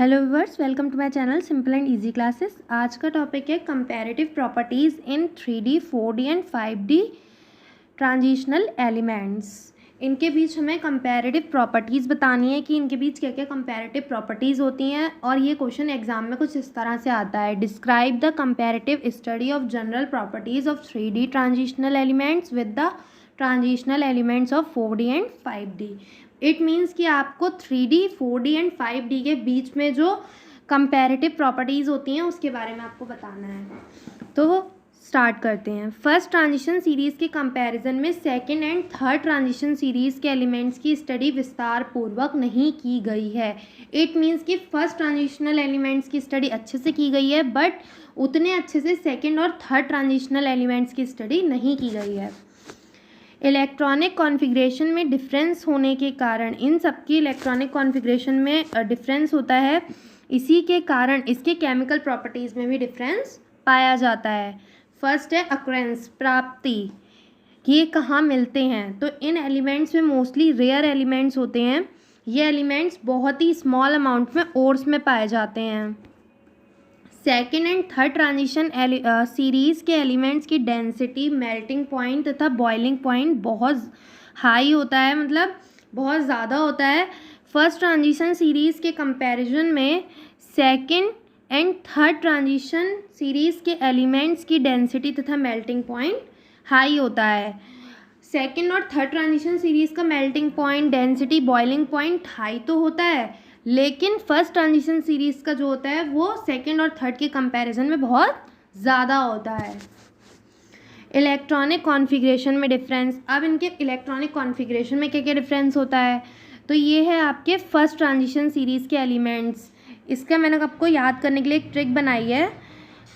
Hello viewers, welcome to my channel simple and easy classes. आज का topic है comparative properties in 3D 4D and 5D transitional elements. इनके बीच हमें comparative properties बतानी है कि इनके बीच क्या क्या कंपैरेटिव प्रॉपर्टीज़ होती हैं। और ये क्वेश्चन एग्जाम में कुछ इस तरह से आता है, describe the comparative study of general properties of 3D transitional elements with the transitional elements of 4D and 5D। It means कि आपको 3D 4D एंड 5D के बीच में जो कंपैरेटिव प्रॉपर्टीज़ होती हैं उसके बारे में आपको बताना है। तो स्टार्ट करते हैं। फर्स्ट ट्रांजिशन सीरीज़ के कंपैरिजन में second and third transition series के एलिमेंट्स की स्टडी विस्तार पूर्वक नहीं की गई है। इट मीन्स कि फर्स्ट ट्रांजिशनल एलिमेंट्स की स्टडी अच्छे से की गई है, बट उतने अच्छे से सेकेंड और थर्ड ट्रांजिशनल एलिमेंट्स की स्टडी नहीं की गई है। इलेक्ट्रॉनिक कॉन्फ़िगरेशन में डिफरेंस होने के कारण, इन सबकी इलेक्ट्रॉनिक कॉन्फ़िगरेशन में डिफरेंस होता है, इसी के कारण इसके केमिकल प्रॉपर्टीज़ में भी डिफरेंस पाया जाता है। फर्स्ट है अक्रेंस, प्राप्ति, ये कहाँ मिलते हैं। तो इन एलिमेंट्स में मोस्टली रेयर एलिमेंट्स होते हैं। ये एलिमेंट्स बहुत ही स्मॉल अमाउंट में ओर्स में पाए जाते हैं। Second and third transition series के एलिमेंट्स की डेंसिटी, मेल्टिंग पॉइंट तथा बॉइलिंग पॉइंट बहुत हाई होता है, मतलब बहुत ज़्यादा होता है। फर्स्ट ट्रांजिशन सीरीज़ के कंपैरिजन में second and third transition series के एलिमेंट्स की डेंसिटी तथा मेल्टिंग पॉइंट हाई होता है। सेकेंड और थर्ड ट्रांजिशन सीरीज़ का melting point, density, boiling point high तो होता है, लेकिन फर्स्ट ट्रांजिशन सीरीज़ का जो होता है वो सेकेंड और थर्ड के कंपैरिजन में बहुत ज़्यादा होता है। इलेक्ट्रॉनिक कॉन्फ़िगरेशन में डिफरेंस। अब इनके इलेक्ट्रॉनिक कॉन्फ़िगरेशन में क्या क्या डिफरेंस होता है, तो ये है आपके फर्स्ट ट्रांजिशन सीरीज़ के एलिमेंट्स। इसका मैंने आपको याद करने के लिए एक ट्रिक बनाई है।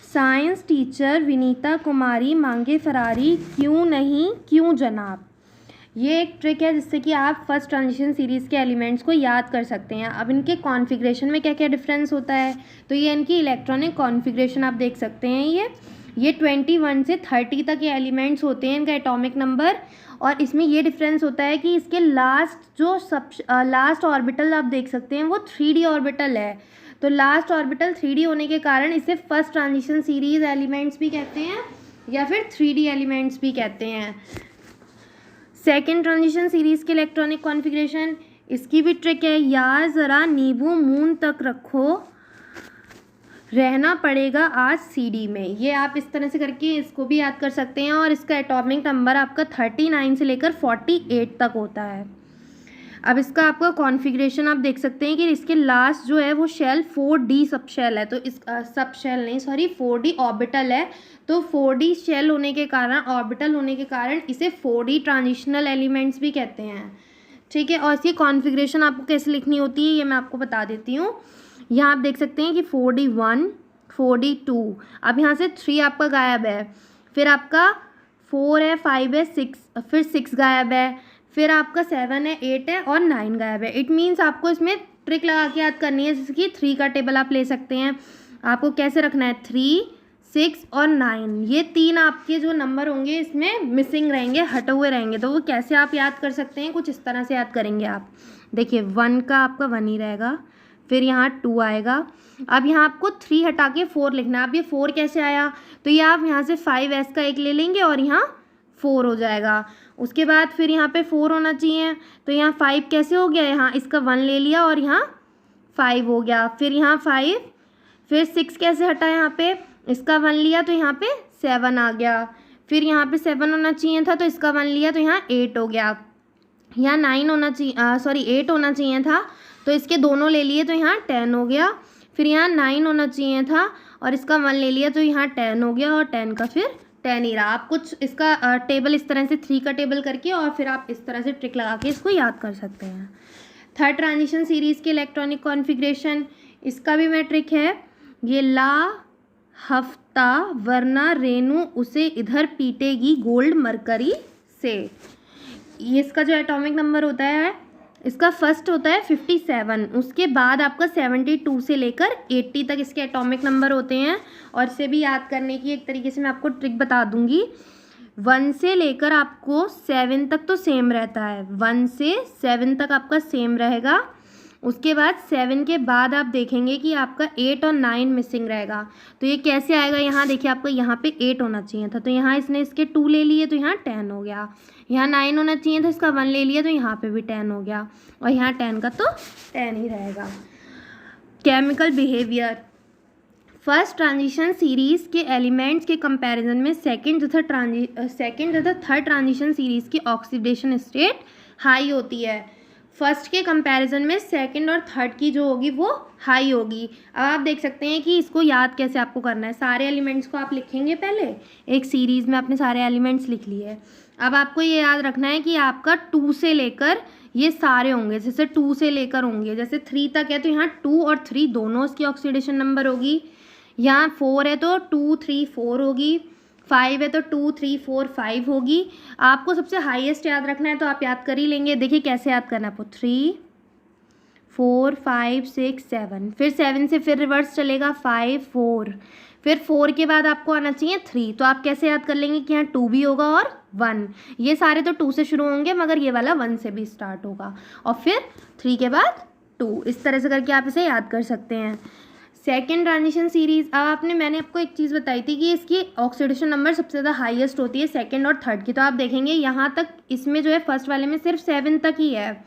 साइंस टीचर विनीता कुमारी मांगे फरारी, क्यों नहीं क्यों जनाब। ये एक ट्रिक है जिससे कि आप फर्स्ट ट्रांजिशन सीरीज़ के एलिमेंट्स को याद कर सकते हैं। अब इनके कॉन्फ़िगरेशन में क्या क्या डिफरेंस होता है, तो ये इनकी इलेक्ट्रॉनिक कॉन्फ़िगरेशन आप देख सकते हैं। ये 21 से 30 तक ये एलिमेंट्स होते हैं, इनका एटॉमिक नंबर। और इसमें ये डिफरेंस होता है कि इसके लास्ट ऑर्बिटल आप देख सकते हैं वो 3D ऑर्बिटल है। तो लास्ट ऑर्बिटल 3D होने के कारण इसे फर्स्ट ट्रांजिशन सीरीज़ एलिमेंट्स भी कहते हैं या फिर 3D एलिमेंट्स भी कहते हैं। सेकेंड ट्रांजिशन सीरीज़ के इलेक्ट्रॉनिक कॉन्फ़िगरेशन, इसकी भी ट्रिक है। यार ज़रा नींबू मून तक रखो, रहना पड़ेगा आज CD में। ये आप इस तरह से करके इसको भी याद कर सकते हैं। और इसका एटॉमिक नंबर आपका 39 से लेकर 48 तक होता है। अब इसका आपका कॉन्फ़िगरेशन आप देख सकते हैं कि इसके लास्ट जो है वो शेल 4D सब शेल है। तो इस सब शेल नहीं, सॉरी, 4D ऑर्बिटल है। तो 4D शेल होने के कारण, ऑर्बिटल होने के कारण इसे 4D ट्रांजिशनल एलिमेंट्स भी कहते हैं। ठीक है, और इसकी कॉन्फ़िगरेशन आपको कैसे लिखनी होती है ये मैं आपको बता देती हूँ। यहाँ आप देख सकते हैं कि 4D1, 4D2, अब यहाँ से 3 आपका गायब है, फिर आपका 4 है, 5 है, 6, फिर 6 गायब है, फिर आपका 7 है, 8 है और 9 गायब है। इट मीन्स आपको इसमें ट्रिक लगा के याद करनी है, जैसे कि 3 का टेबल आप ले सकते हैं। आपको कैसे रखना है, 3, 6 और 9, ये 3 आपके जो नंबर होंगे इसमें मिसिंग रहेंगे, हटे हुए रहेंगे। तो वो कैसे आप याद कर सकते हैं, कुछ इस तरह से याद करेंगे आप। देखिए 1 का आपका 1 ही रहेगा, फिर यहाँ 2 आएगा। अब यहाँ आपको 3 हटा के 4 लिखना है। अब ये 4 कैसे आया, तो ये आप यहाँ से 5s का 1 ले लेंगे और यहाँ 4 हो जाएगा। उसके बाद फिर यहाँ पे 4 होना चाहिए, तो यहाँ 5 कैसे हो गया, यहाँ इसका 1 ले लिया और यहाँ 5 हो गया। फिर यहाँ 5, फिर 6 कैसे हटा, यहाँ पे इसका 1 लिया तो यहाँ पे 7 आ गया। फिर यहाँ पे 7 होना चाहिए था तो इसका 1 लिया तो यहाँ 8 हो गया। यहाँ 9 होना चाहिए, सॉरी 8 होना चाहिए था तो इसके दोनों ले लिए तो यहाँ 10 हो गया। फिर यहाँ 9 होना चाहिए था और इसका 1 ले लिया तो यहाँ 10 हो गया, और 10 का फिर 10 ही रहा। आप कुछ इसका टेबल इस तरह से 3 का टेबल करके और फिर आप इस तरह से ट्रिक लगा के इसको याद कर सकते हैं। थर्ड ट्रांजिशन सीरीज़ के इलेक्ट्रॉनिक कॉन्फ़िगरेशन, इसका भी मैं ट्रिक है। ये ला हफ्ता वरना रेनू उसे इधर पीटेगी गोल्ड मरकरी से। ये इसका जो एटॉमिक नंबर होता है, इसका फर्स्ट होता है 57, उसके बाद आपका 72 से लेकर 80 तक इसके एटॉमिक नंबर होते हैं। और इसे भी याद करने की एक तरीके से मैं आपको ट्रिक बता दूंगी। 1 से लेकर आपको 7 तक तो सेम रहता है, 1 से 7 तक आपका सेम रहेगा। उसके बाद 7 के बाद आप देखेंगे कि आपका 8 और 9 मिसिंग रहेगा। तो ये कैसे आएगा, यहाँ देखिए आपको यहाँ पे 8 होना चाहिए था, तो यहाँ इसने इसके 2 ले लिए तो यहाँ 10 हो गया। यहाँ 9 होना चाहिए था, इसका 1 ले लिया तो यहाँ पे भी 10 हो गया, और यहाँ 10 का तो 10 ही रहेगा। Chemical behaviour, first transition series के एलिमेंट्स के कंपैरिजन में सेकंड तथा थर्ड ट्रांजिशन सीरीज़ की ऑक्सीडेशन स्टेट हाई होती है। फर्स्ट के कंपैरिजन में सेकंड और थर्ड की जो होगी वो हाई होगी। अब आप देख सकते हैं कि इसको याद कैसे आपको करना है। सारे एलिमेंट्स को आप लिखेंगे, पहले एक सीरीज़ में आपने सारे एलिमेंट्स लिख लिए। अब आपको ये याद रखना है कि आपका 2 से लेकर ये सारे होंगे, जैसे 2 से लेकर होंगे, जैसे 3 तक है तो यहाँ 2 और 3 दोनों इसकी ऑक्सीडेशन नंबर होगी। यहाँ 4 है तो 2 3 4 होगी, 5 है तो 2 3 4 5 होगी। आपको सबसे हाईएस्ट याद रखना है तो आप याद कर ही लेंगे। देखिए कैसे याद करना है आपको, 3 4 5 6 7, फिर 7 से फिर रिवर्स चलेगा 5 4, फिर 4 के बाद आपको आना चाहिए 3। तो आप कैसे याद कर लेंगे कि यहाँ 2 भी होगा और 1। ये सारे तो 2 से शुरू होंगे मगर ये वाला 1 से भी स्टार्ट होगा, और फिर 3 के बाद 2। इस तरह से करके आप इसे याद कर सकते हैं। सेकेंड ट्रांजिशन सीरीज़, अब मैंने आपको एक चीज़ बताई थी कि इसकी ऑक्सीडेशन नंबर सबसे ज़्यादा हाईएस्ट होती है सेकंड और थर्ड की। तो आप देखेंगे यहाँ तक इसमें जो है फर्स्ट वाले में सिर्फ 7 तक ही है,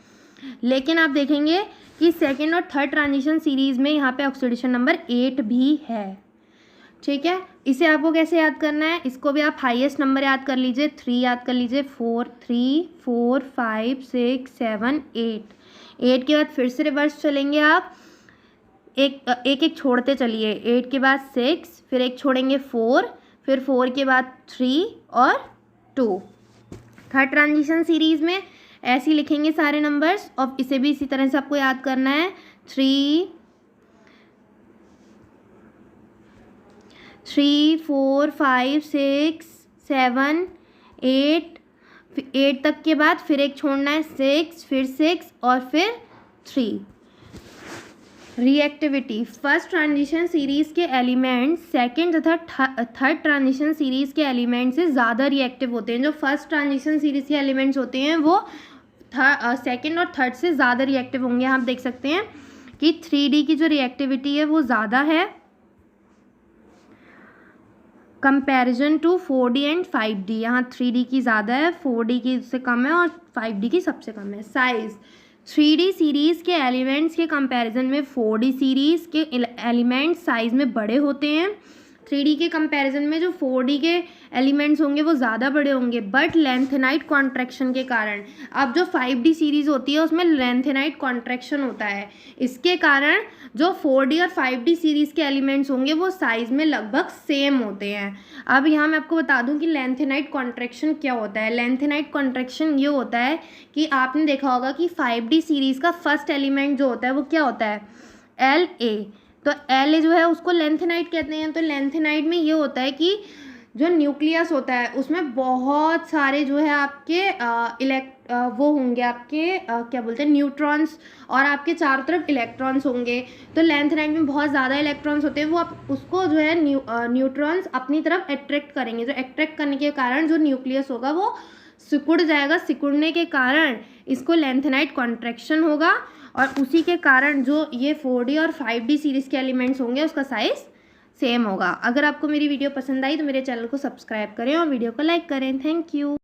लेकिन आप देखेंगे कि सेकंड और थर्ड ट्रांजिशन सीरीज़ में यहाँ पे ऑक्सीडेशन नंबर 8 भी है। ठीक है, इसे आपको कैसे याद करना है, इसको भी आप हाईएस्ट नंबर याद कर लीजिए, 3 याद कर लीजिए, 4 3 4 5 6 7 8। 8 के बाद फिर से रिवर्स चलेंगे आप, एक छोड़ते चलिए। 8 के बाद 6, फिर एक छोड़ेंगे 4, फिर 4 के बाद 3 और 2। थर्ड ट्रांजिशन सीरीज़ में ऐसे ही लिखेंगे सारे नंबर्स, और इसे भी इसी तरह से आपको याद करना है। 3 4 5 6 7 8 तक के बाद फिर एक छोड़ना है 6, फिर 6 और फिर 3। रिएक्टिविटी, फर्स्ट ट्रांजिशन सीरीज़ के एलिमेंट्स सेकंड तथा थर्ड ट्रांजिशन सीरीज़ के एलिमेंट्स से ज़्यादा रिएक्टिव होते हैं। जो फर्स्ट ट्रांजिशन सीरीज़ के एलिमेंट्स होते हैं वो सेकंड और थर्ड से ज़्यादा रिएक्टिव होंगे। आप देख सकते हैं कि 3D की जो रिएक्टिविटी है वो ज़्यादा है comparison to 4D and 5D। यहाँ 3D की ज़्यादा है, 4D की से कम है और 5D की सबसे कम है। साइज़, 3D सीरीज़ के एलिमेंट्स के कंपैरिजन में 4D सीरीज़ के एलिमेंट्स साइज़ में बड़े होते हैं। 3D के कंपैरिजन में जो 4D के एलिमेंट्स होंगे वो ज़्यादा बड़े होंगे, बट लेंथेनाइट कॉन्ट्रैक्शन के कारण। अब जो 5D सीरीज़ होती है उसमें लेंथेनाइट कॉन्ट्रैक्शन होता है, इसके कारण जो 4D और 5D सीरीज़ के एलिमेंट्स होंगे वो साइज़ में लगभग सेम होते हैं। अब यहाँ मैं आपको बता दूँ कि लेंथेनाइट कॉन्ट्रैक्शन क्या होता है। लेंथेनाइट कॉन्ट्रैक्शन ये होता है कि आपने देखा होगा कि 5D सीरीज़ का फर्स्ट एलिमेंट जो होता है वो क्या होता है, LA। तो LA जो है उसको लेंथेनाइट कहते हैं। तो लेंथेनाइट में ये होता है कि जो न्यूक्लियस होता है उसमें बहुत सारे जो है आपके वो होंगे आपके क्या बोलते हैं, न्यूट्रॉन्स, और आपके चारों तरफ इलेक्ट्रॉन्स होंगे। तो लेंथेनाइट में बहुत ज़्यादा इलेक्ट्रॉन्स होते हैं, वो आप उसको जो है न्यूट्रॉन्स अपनी तरफ अट्रैक्ट करेंगे। जो अट्रैक्ट करने के कारण जो न्यूक्लियस होगा वो सिकुड़ जाएगा, सिकुड़ने के कारण इसको लेंथेनाइट कॉन्ट्रैक्शन होगा, और उसी के कारण जो ये 4D और 5D सीरीज़ के एलिमेंट्स होंगे उसका साइज़ सेम होगा। अगर आपको मेरी वीडियो पसंद आई तो मेरे चैनल को सब्सक्राइब करें और वीडियो को लाइक करें। Thank you.